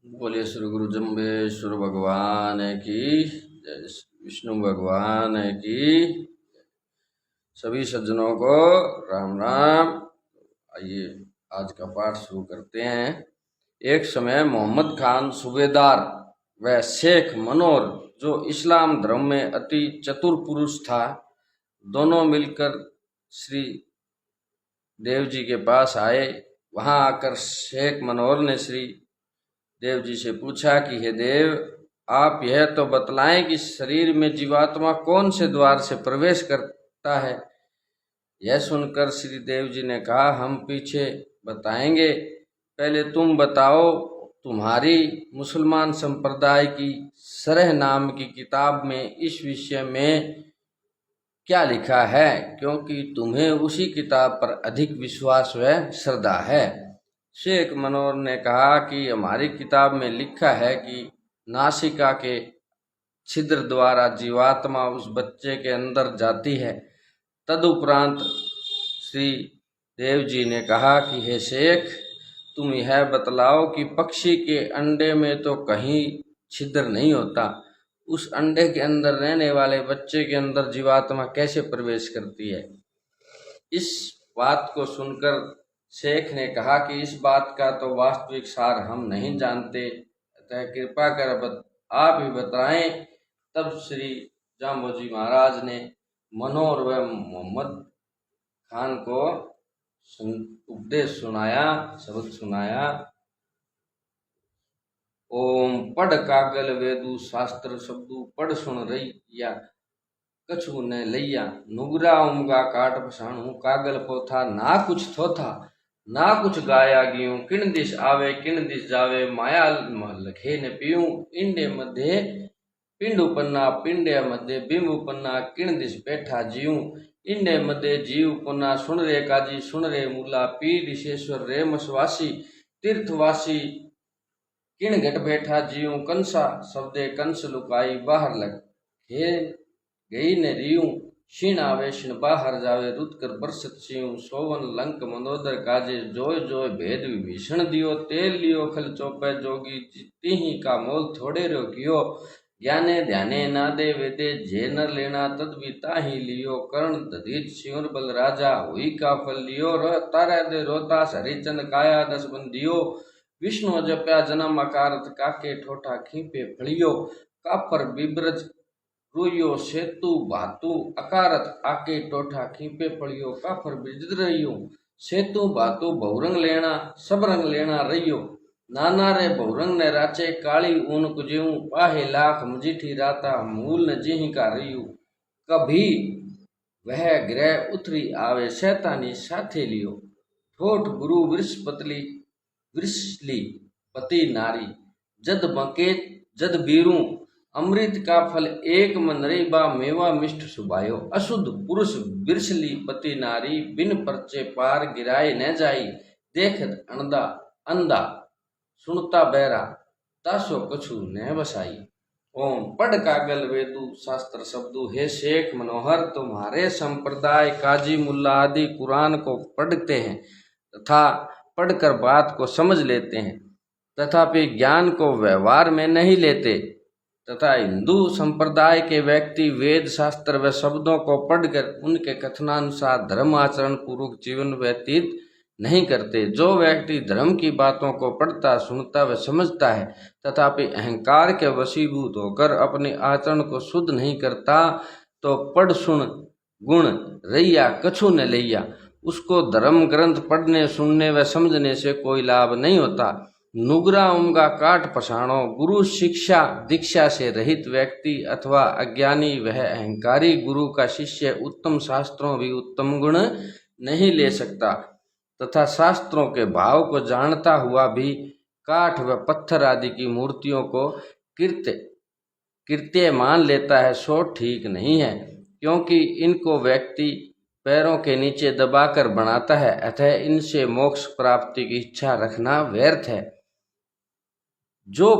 बोलिए श्री गुरु जम्बेश्वर भगवान की जय, विष्णु भगवान की। सभी सज्जनों को राम राम। आइए आज का पाठ शुरू करते हैं। एक समय मोहम्मद खान सूबेदार व शेख मनोर, जो इस्लाम धर्म में अति चतुर पुरुष था, दोनों मिलकर श्री देव जी के पास आए। वहां आकर शेख मनोर ने श्री देव जी से पूछा कि हे देव, आप यह तो बतलाएं कि शरीर में जीवात्मा कौन से द्वार से प्रवेश करता है। यह सुनकर श्री देव जी ने कहा, हम पीछे बताएंगे, पहले तुम बताओ, तुम्हारी मुसलमान संप्रदाय की सरह नाम की किताब में इस विषय में क्या लिखा है, क्योंकि तुम्हें उसी किताब पर अधिक विश्वास व श्रद्धा है। शेख मनोर ने कहा कि हमारी किताब में लिखा है कि नासिका के छिद्र द्वारा जीवात्मा उस बच्चे के अंदर जाती है। तदुपरांत श्री देव जी ने कहा कि हे शेख, तुम यह बतलाओ कि पक्षी के अंडे में तो कहीं छिद्र नहीं होता, उस अंडे के अंदर रहने वाले बच्चे के अंदर जीवात्मा कैसे प्रवेश करती है। इस बात को सुनकर शेख ने कहा कि इस बात का तो वास्तविक सार हम नहीं जानते, अतः कृपा कर आप ही बताएं। तब श्री जाम्बोजी महाराज ने मनोहर व मोहम्मद खान को उपदेश सुनाया, शब्द सुनाया। ओम पढ़ कागल वेदु शास्त्र शब्दु पढ़ सुन रैया, कछु न लैया, नुगरा उमगा काट पसाणु, कागल पोथा ना कुछ थोथा, ना कुछ गाया गियूं, किन दिश आवे किन दिश जावे, माया लखे न पियूं, इंडे मध्य पिंड उपन्ना, पिंडे मध्य बिंब उपन्ना, किन दिश बैठा जीऊं, इंडे मध्य जीव उपन्ना, सुन रे काजी सुन रे मूला, पी दिशेश्वर रे मसवासी, तीर्थवासी किन घट बैठा जीऊं, कंसा शब्दे कंस लुकाई, बाहर लग हे गई ने रियूं, क्षीण आवे क्षीण बाहर जावे, रुदकर बरसत सियूं, सोवन लंक मंदोदर काजे, जोय जोय भेद विभीषण दियो, तेल लियो खल चौपे जोगी, तिही का मोल थोड़े रो कियो, ज्ञाने ध्याने ना दे वेदे, जे नर लेना तद ताही लियो, कर्ण दधीच सिंह बल राजा, हुई का फल लियो, तारा दे रोतास हरिचंद काया दस बंदियो, विष्णु जप्या जन्म अकारत, काके ठोठा खींपे फलियो, कापर बिब्रज रोइयो, सेतु भातु अकारत, आके टोठा खींपे पड़ियो, काफर बिजद रहियो, सेतु भातु बहुरंग लेना सब रंग लेना रहियो, नाना रे बहुरंग ने राचे, काली ऊन कुजेऊ, पाहे लाख मजीठी राता, मूल न जिही का रहियो, कभी वह ग्रह उतरी आवे, शैतानी साथे लियो, ठोठ गुरु वृषपतली वृषली पति नारी, जद बकेत जद बीरू, अमृत का फल एक मन रही, बा मेवा मिष्ट सुभायो, अशुद्ध पुरुष बिरसली पति नारी, बिन परचे पार गिराए न जाई, देखत अंधा अंधा सुनता बैरा, तासो कछु न बसाई। ओम पढ़ कागल वेदु शास्त्र शब्दु, हे शेख मनोहर, तुम्हारे संप्रदाय काजी मुल्ला आदि कुरान को पढ़ते हैं तथा पढ़कर बात को समझ लेते हैं, तथापि ज्ञान को व्यवहार में नहीं लेते, तथा हिंदू संप्रदाय के व्यक्ति वेद शास्त्र व शब्दों को पढ़कर उनके कथनानुसार धर्म आचरण पूर्वक जीवन व्यतीत नहीं करते। जो व्यक्ति धर्म की बातों को पढ़ता सुनता व समझता है, तथापि अहंकार के वशीभूत होकर अपने आचरण को शुद्ध नहीं करता, तो पढ़ सुन गुण रैया कछु न लैया, उसको धर्म ग्रंथ पढ़ने सुनने व समझने से कोई लाभ नहीं होता। नुगरा उमगा काट पसाणो, गुरु शिक्षा दीक्षा से रहित व्यक्ति अथवा अज्ञानी वह अहंकारी गुरु का शिष्य उत्तम शास्त्रों भी उत्तम गुण नहीं ले सकता, तथा शास्त्रों के भाव को जानता हुआ भी काठ व पत्थर आदि की मूर्तियों को कृत्य मान लेता है, सो ठीक नहीं है, क्योंकि इनको व्यक्ति पैरों के नीचे दबाकर बनाता है, अतः इनसे मोक्ष प्राप्ति की इच्छा रखना व्यर्थ है। जो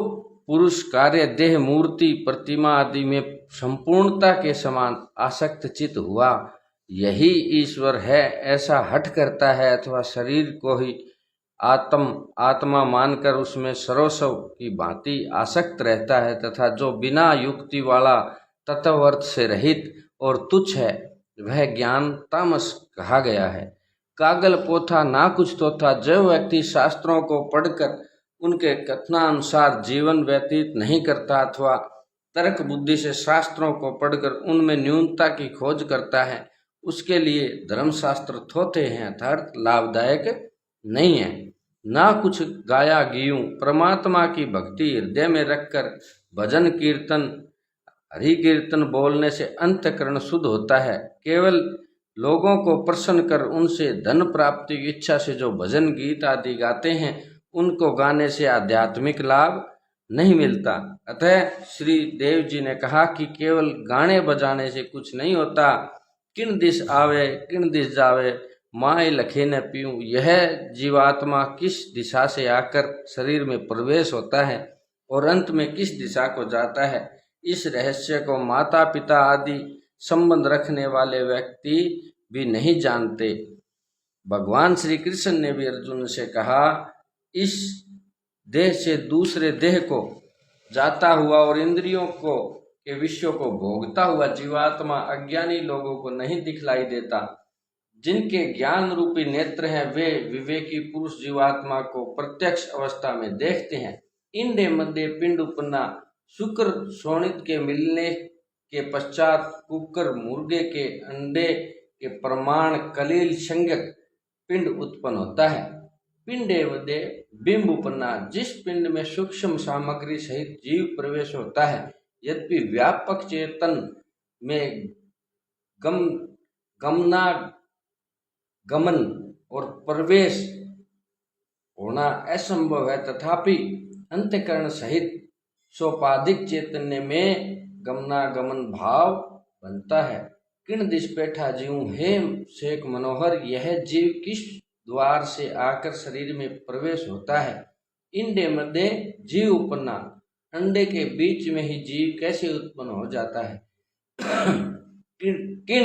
पुरुष कार्य देह मूर्ति प्रतिमा आदि में संपूर्णता के समान आसक्त चित हुआ, यही ईश्वर है ऐसा हठ करता है, अथवा शरीर को ही आत्मा मानकर उसमें सर्वस्व की भांति आसक्त रहता है, तथा जो बिना युक्ति वाला तत्वर्थ से रहित और तुच्छ है, वह ज्ञान तामस कहा गया है। कागल पोथा ना कुछ तो था। जो व्यक्ति शास्त्रों को पढ़कर उनके कथनानुसार जीवन व्यतीत नहीं करता अथवा तर्क बुद्धि से शास्त्रों को पढ़कर उनमें न्यूनता की खोज करता है, उसके लिए धर्मशास्त्र थोथे हैं अर्थात लाभदायक नहीं है। ना कुछ गाया गीयूं, परमात्मा की भक्ति हृदय में रखकर भजन कीर्तन हरि कीर्तन बोलने से अंतःकरण शुद्ध होता है। केवल लोगों को प्रसन्न कर उनसे धन प्राप्ति की इच्छा से जो भजन गीत आदि गाते हैं, उनको गाने से आध्यात्मिक लाभ नहीं मिलता। अतः श्री देव जी ने कहा कि केवल गाने बजाने से कुछ नहीं होता। किन दिश आवे किन दिश जावे, माए लखे न पीऊं। यह जीवात्मा किस दिशा से आकर शरीर में प्रवेश होता है और अंत में किस दिशा को जाता है, इस रहस्य को माता पिता आदि संबंध रखने वाले व्यक्ति भी नहीं जानते। भगवान श्री कृष्ण ने भी अर्जुन से कहा, इस देह से दूसरे देह को जाता हुआ और इंद्रियों को के विषयों को भोगता हुआ जीवात्मा अज्ञानी लोगों को नहीं दिखलाई देता। जिनके ज्ञान रूपी नेत्र हैं, वे विवेकी पुरुष जीवात्मा को प्रत्यक्ष अवस्था में देखते हैं। इंडे मध्य पिंड उपन्ना, शुक्र शोणित के मिलने के पश्चात कुकर मुर्गे के अंडे के प्रमाण कलील संज्ञक पिंड उत्पन्न होता है। पिंडे मध्य बिंब उपन्ना, जिस पिंड में सूक्ष्म सामग्री सहित जीव प्रवेश होता है, यद्यपि व्यापक चेतन में गमन और प्रवेश होना असंभव है, तथापि अंतःकरण सहित सोपाधिक चैतन्य में गमनागमन भाव बनता है। किन दिश बैठा जीव हे शेख मनोहर, यह जीव किस द्वार से आकर शरीर में प्रवेश होता है। इंडे मध्य जीव उपन्ना, अंडे के बीच में ही जीव कैसे उत्पन्न हो जाता है। किण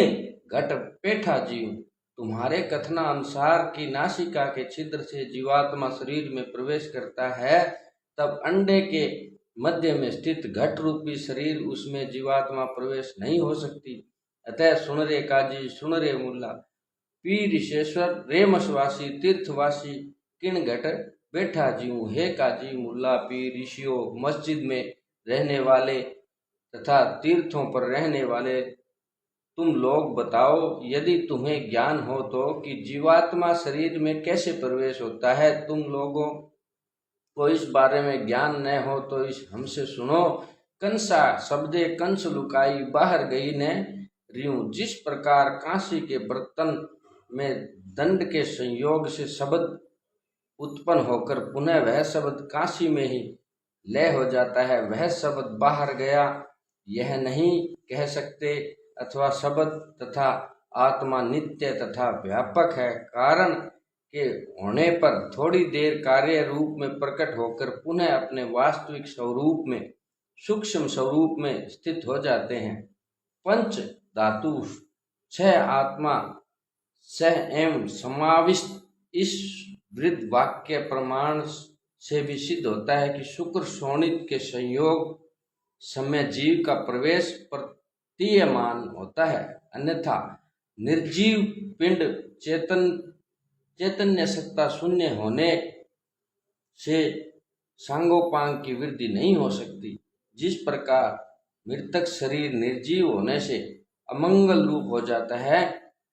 घट पेठा जीव, तुम्हारे कथनानुसार की नासिका के छिद्र से जीवात्मा शरीर में प्रवेश करता है, तब अंडे के मध्य में स्थित घट रूपी शरीर, उसमें जीवात्मा प्रवेश नहीं हो सकती। अतः सुन रे काजी, सुन रे मुल्ला, पी ऋषेश्वर रेमसवासी तीर्थवासी किन घट बैठा जीव। हे काजी मुल्ला पी ऋषियों, मस्जिद में रहने वाले तथा तीर्थों पर रहने वाले, तुम लोग बताओ, यदि तुम्हें ज्ञान हो तो, कि जीवात्मा शरीर में कैसे प्रवेश होता है। तुम लोगों को इस बारे में ज्ञान न हो तो इस हमसे सुनो। कंसा शब्दे कंस लुकाई बाहर गई ने रियूं, जिस प्रकार कांसी के बर्तन में दंड के संयोग से शब्द उत्पन्न होकर पुनः वह शब्द कांसी में ही लय हो जाता है, वह शब्द बाहर गया यह नहीं कह सकते। अथवा शब्द तथा आत्मा नित्य तथा व्यापक है, कारण के होने पर थोड़ी देर कार्य रूप में प्रकट होकर पुनः अपने वास्तविक स्वरूप में सूक्ष्म स्वरूप में स्थित हो जाते हैं। पंच धातु छह आत्मा सह एवं समाविष्ट, इस वृद्ध वाक्य प्रमाण से भी सिद्ध होता है कि शुक्र शोणित के संयोग समय जीव का प्रवेश प्रतीयमान होता है, अन्यथा निर्जीव पिंड चैतन्य सत्ता शून्य होने से सांगोपांग की वृद्धि नहीं हो सकती। जिस प्रकार मृतक शरीर निर्जीव होने से अमंगल रूप हो जाता है,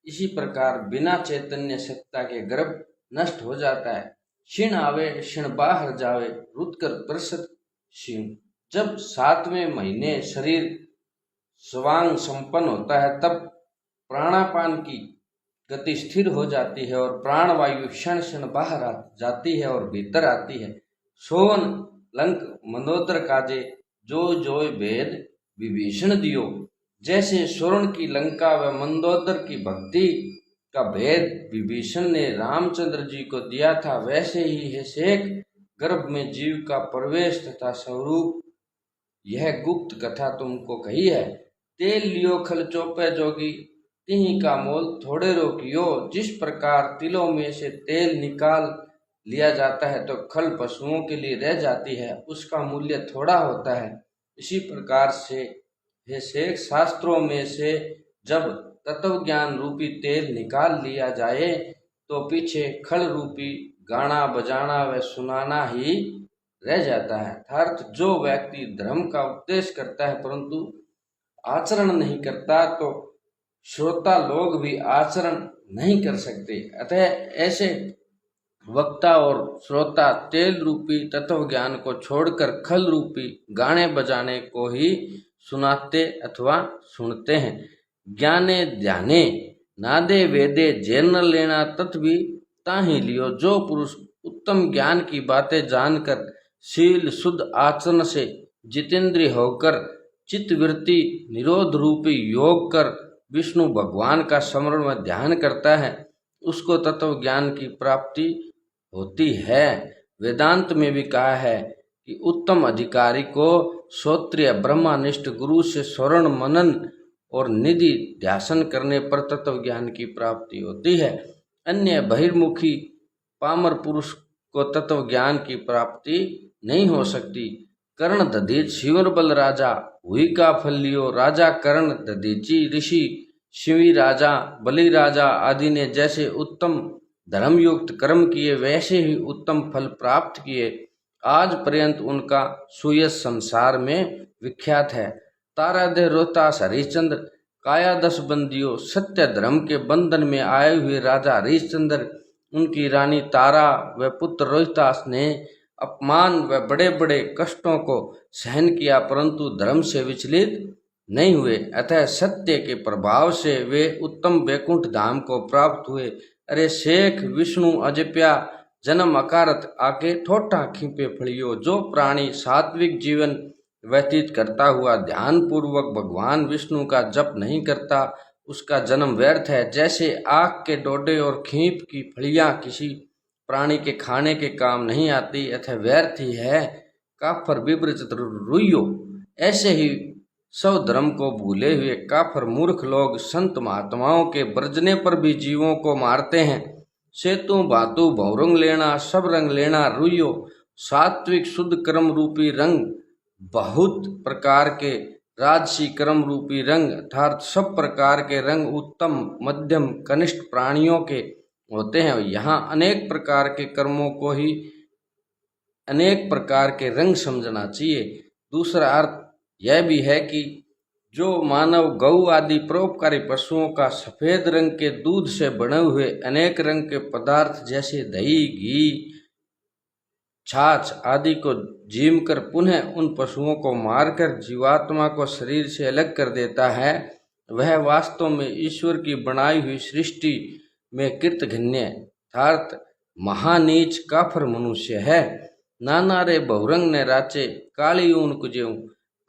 इसी प्रकार बिना चैतन्य सत्ता के गर्भ नष्ट हो जाता है। क्षीण आवे क्षीण बाहर जावे, रुदकर प्रसत क्षीण। जब 7वें महीने शरीर स्वांग संपन्न होता है, तब प्राणापान की गति स्थिर हो जाती है और प्राणवायु क्षण क्षण बाहर जाती है और भीतर आती है। सोवन लंक मंदोदर काजे, जो जो भेद विभीषण दियो। जैसे स्वर्ण की लंका व मंदोदर की भक्ति का भेद विभीषण ने रामचंद्र जी को दिया था, वैसे ही है शेख गर्भ में जीव का प्रवेश तथा स्वरूप यह गुप्त कथा तुमको कही है। तेल लियो खल चौपे जोगी, तिही का मोल थोड़े रोकियो। जिस प्रकार तिलों में से तेल निकाल लिया जाता है तो खल पशुओं के लिए रह जाती है, उसका मूल्य थोड़ा होता है। इसी प्रकार से हे शेख, शास्त्रों में से जब तत्व ज्ञान रूपी तेल निकाल लिया जाए तो पीछे खल रूपी गाना बजाना व सुनाना ही रह जाता है। अर्थात जो व्यक्ति धर्म का उपदेश करता है परंतु आचरण नहीं करता तो श्रोता लोग भी आचरण नहीं कर सकते। अतः ऐसे वक्ता और श्रोता तेल रूपी तत्व ज्ञान को छोड़कर खल रूपी गाने बजाने को ही सुनाते अथवा सुनते हैं। ज्ञाने ध्याने नादे वेदे जेन लेना तत्वी ताही लियो। जो पुरुष उत्तम ज्ञान की बातें जानकर शील शुद्ध आचरण से जितेंद्रिय होकर चित्तवृत्ति निरोध रूपी योग कर विष्णु भगवान का स्मरण व ध्यान करता है, उसको तत्व ज्ञान की प्राप्ति होती है। वेदांत में भी कहा है कि उत्तम अधिकारी को श्रोत्रिय ब्रह्मनिष्ठ गुरु से स्वर्ण मनन और निधि ध्यासन करने पर तत्व ज्ञान की प्राप्ति होती है। अन्य बहिर्मुखी पामर पुरुष को तत्व ज्ञान की प्राप्ति नहीं हो सकती। कर्ण दधीच शिवर बल राजा हुई का फल लियो। राजा कर्ण दधीची ऋषि शिवी राजा बलि राजा आदि ने जैसे उत्तम धर्मयुक्त कर्म किए वैसे ही उत्तम फल प्राप्त किए। आज पर्यंत उनका सुयश संसार में विख्यात है। तारादेह रोहतास हरिश्चंद्र काया दस बंदियों सत्य धर्म के बंधन में आए हुए राजा हरिश्चंद्र, उनकी रानी तारा व पुत्र रोहतास ने अपमान व बड़े बड़े कष्टों को सहन किया परंतु धर्म से विचलित नहीं हुए। अतः सत्य के प्रभाव से वे उत्तम वैकुंठ धाम को प्राप्त हुए। अरे शेख, विष्णु अजप्या जन्म अकारत आके ठोठा खींपे फड़ियो। जो प्राणी सात्विक जीवन व्यतीत करता हुआ ध्यान पूर्वक भगवान विष्णु का जप नहीं करता उसका जन्म व्यर्थ है। जैसे आग के डोडे और खींप की फलियां किसी प्राणी के खाने के काम नहीं आती अतः व्यर्थ ही है। काफर विपरीत रुइयो। ऐसे ही सब धर्म को भूले हुए काफर मूर्ख लोग संत महात्माओं के बरजने पर भी जीवों को मारते हैं। सेतु भातु भौरंग लेना सब रंग लेना रुइयो। सात्विक शुद्ध कर्म रूपी रंग बहुत प्रकार के राजसी कर्म रूपी रंग अर्थात सब प्रकार के रंग उत्तम मध्यम कनिष्ठ प्राणियों के होते हैं। यहाँ अनेक प्रकार के कर्मों को ही अनेक प्रकार के रंग समझना चाहिए। दूसरा अर्थ यह भी है कि जो मानव गौ आदि परोपकारी पशुओं का सफेद रंग के दूध से बने हुए अनेक रंग के पदार्थ जैसे दही घी छाछ आदि को जीम कर पुनः उन पशुओं को मारकर जीवात्मा को शरीर से अलग कर देता है, वह वास्तव में ईश्वर की बनाई हुई सृष्टि में कृतघ्न्य अर्थात महानीच काफर मनुष्य है। नाना रे बहुरंग ने राचे काली ऊन कुजेऊ।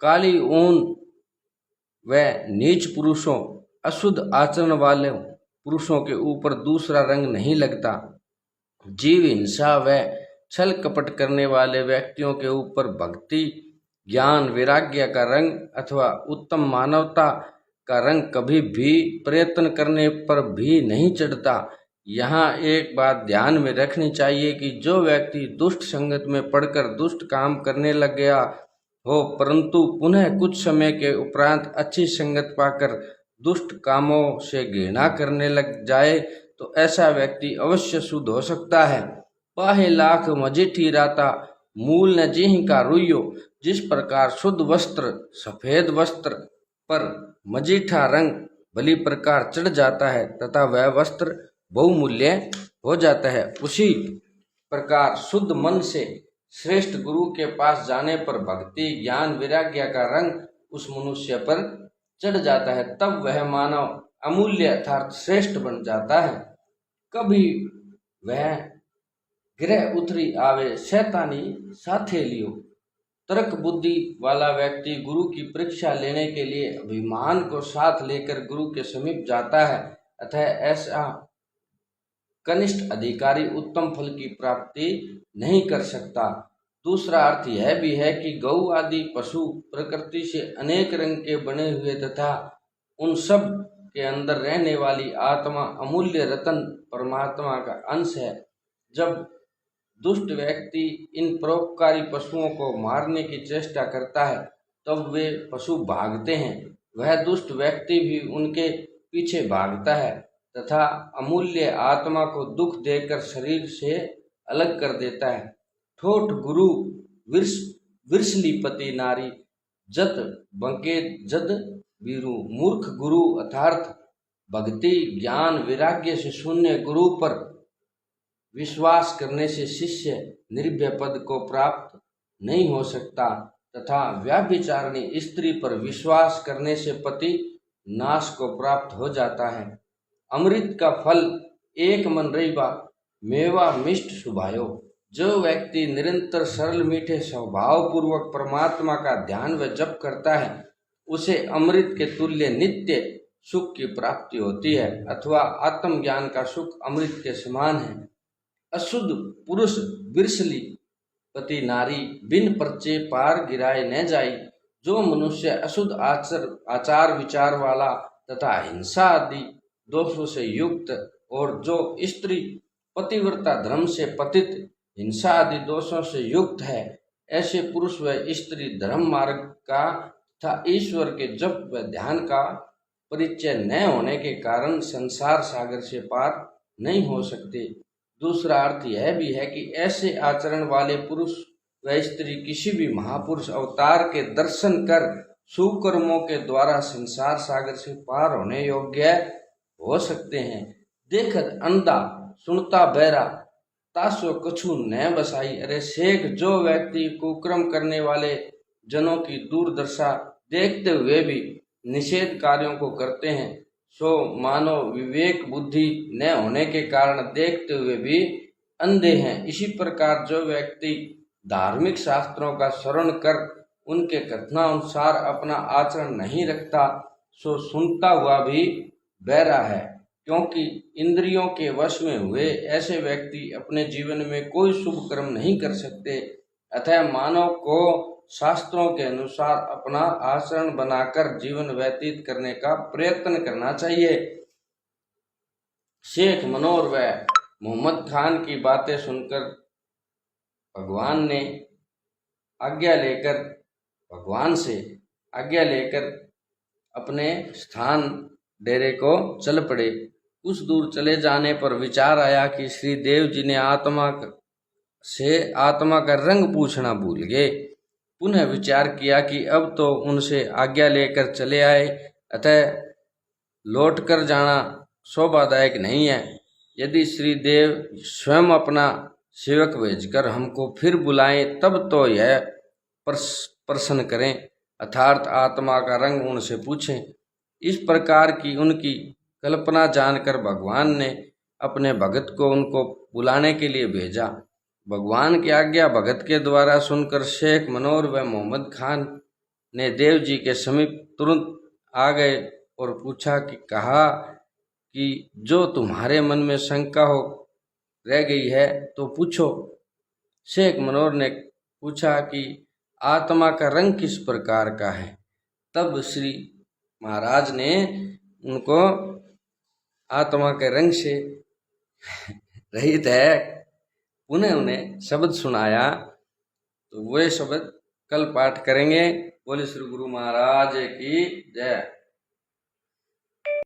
काली ऊन व नीच पुरुषों अशुद्ध आचरण वाले पुरुषों के ऊपर दूसरा रंग नहीं लगता। जीव हिंसा व छल कपट करने वाले व्यक्तियों के ऊपर भक्ति ज्ञान वैराग्य का रंग अथवा उत्तम मानवता का रंग कभी भी प्रयत्न करने पर भी नहीं चढ़ता। यहाँ एक बात ध्यान में रखनी चाहिए कि जो व्यक्ति दुष्ट संगत में पड़कर दुष्ट काम करने लग गया हो परंतु पुनः कुछ समय के उपरांत अच्छी संगत पाकर दुष्ट कामों से घृणा करने लग जाए तो ऐसा व्यक्ति अवश्य शुद्ध हो सकता है। पाहे लाख मजिठी राता मूल न जिहि का रुइयो। जिस प्रकार शुद्ध वस्त्र सफेद वस्त्र पर मजीठा रंग भली प्रकार चढ़ जाता है तथा वह वस्त्र बहुमूल्य हो जाता है, उसी प्रकार शुद्ध मन से श्रेष्ठ गुरु के पास जाने पर भक्ति ज्ञान वैराग्य का रंग उस मनुष्य पर चढ़ जाता है, तब वह मानव अमूल्य अर्थात श्रेष्ठ बन जाता है। कभी वह ग्रह उतरी आवे शैतानी साथे लियो। तर्क बुद्धि वाला व्यक्ति गुरु की परीक्षा लेने के लिए अभिमान को साथ लेकर गुरु के समीप जाता है, अतः ऐसा कनिष्ठ अधिकारी उत्तम फल की प्राप्ति नहीं कर सकता। दूसरा अर्थ यह भी है कि गौ आदि पशु प्रकृति से अनेक रंग के बने हुए तथा उन सब के अंदर रहने वाली आत्मा अमूल्य रतन परमात्मा का अंश है। जब दुष्ट व्यक्ति इन परोपकारी पशुओं को मारने की चेष्टा करता है तब वे पशु भागते हैं। वह दुष्ट व्यक्ति भी उनके पीछे भागता है तथा अमूल्य आत्मा को दुख देकर शरीर से अलग कर देता है। ठोठ गुरु विरस विरसलीपति नारी जत बंके जद वीरु। मूर्ख गुरु अर्थात भक्ति ज्ञान वैराग्य से शून्य गुरु पर विश्वास करने से शिष्य निर्भय पद को प्राप्त नहीं हो सकता तथा व्याभिचारिणी स्त्री पर विश्वास करने से पति नाश को प्राप्त हो जाता है। अमृत का फल एक मन रहिबा मेवा मिष्ट सुभायो। जो व्यक्ति निरंतर सरल मीठे स्वभाव पूर्वक परमात्मा का ध्यान व जप करता है उसे अमृत के तुल्य नित्य सुख की प्राप्ति होती है अथवा आत्मज्ञान का सुख अमृत के समान है। अशुद्ध पुरुष विरसली पति नारी बिन परचे पार गिराए न जाई। जो मनुष्य अशुद्ध आचार विचार वाला तथा हिंसा आदि दोषों से युक्त और जो स्त्री पतिव्रता धर्म से पतित हिंसा आदि दोषों से युक्त है, ऐसे पुरुष व स्त्री धर्म मार्ग का तथा ईश्वर के जप व ध्यान का परिचय न होने के कारण संसार सागर से पार नहीं हो सकते। दूसरा अर्थ यह भी है कि ऐसे आचरण वाले पुरुष व स्त्री किसी भी महापुरुष अवतार के दर्शन कर सुकर्मों के द्वारा संसार सागर से पार होने योग्य हो सकते हैं। देखत अंधा सुनता बहरा तासो कछु न बसाई। अरे शेख, जो व्यक्ति कुकर्म करने वाले जनों की दूरदर्शा देखते हुए भी निषेध कार्यों को करते हैं सो मानो विवेक बुद्धि न होने के कारण देखते हुए भी अंधे हैं। इसी प्रकार जो व्यक्ति धार्मिक शास्त्रों का श्रवण कर उनके कथनानुसार अपना आचरण नहीं रखता सो सुनता हुआ भी बहरा है, क्योंकि इंद्रियों के वश में हुए ऐसे व्यक्ति अपने जीवन में कोई शुभ कर्म नहीं कर सकते। अतः मानव को शास्त्रों के अनुसार अपना आचरण बनाकर जीवन व्यतीत करने का प्रयत्न करना चाहिए। शेख मनोहर व मोहम्मद खान की बातें सुनकर भगवान से आज्ञा लेकर अपने स्थान डेरे को चल पड़े। कुछ दूर चले जाने पर विचार आया कि श्री देव जी ने आत्मा का रंग पूछना भूल गए। पुनः विचार किया कि अब तो उनसे आज्ञा लेकर चले आए, अतः लौट कर जाना शोभादायक नहीं है। यदि श्री देव स्वयं अपना सेवक भेजकर हमको फिर बुलाएं तब तो यह प्रश्न करें, अर्थात आत्मा का रंग उनसे पूछें। इस प्रकार की उनकी कल्पना जानकर भगवान ने अपने भगत को उनको बुलाने के लिए भेजा। भगवान की आज्ञा भगत के द्वारा सुनकर शेख मनोहर व मोहम्मद खान ने देव जी के समीप तुरंत आ गए और पूछा कि कहा कि जो तुम्हारे मन में शंका हो रह गई है तो पूछो। शेख मनोहर ने पूछा कि आत्मा का रंग किस प्रकार का है। तब श्री महाराज ने उनको आत्मा के रंग से रहित है पुनः उन्हें शब्द सुनाया। तो वे शब्द कल पाठ करेंगे। बोले श्री गुरु महाराज की जय।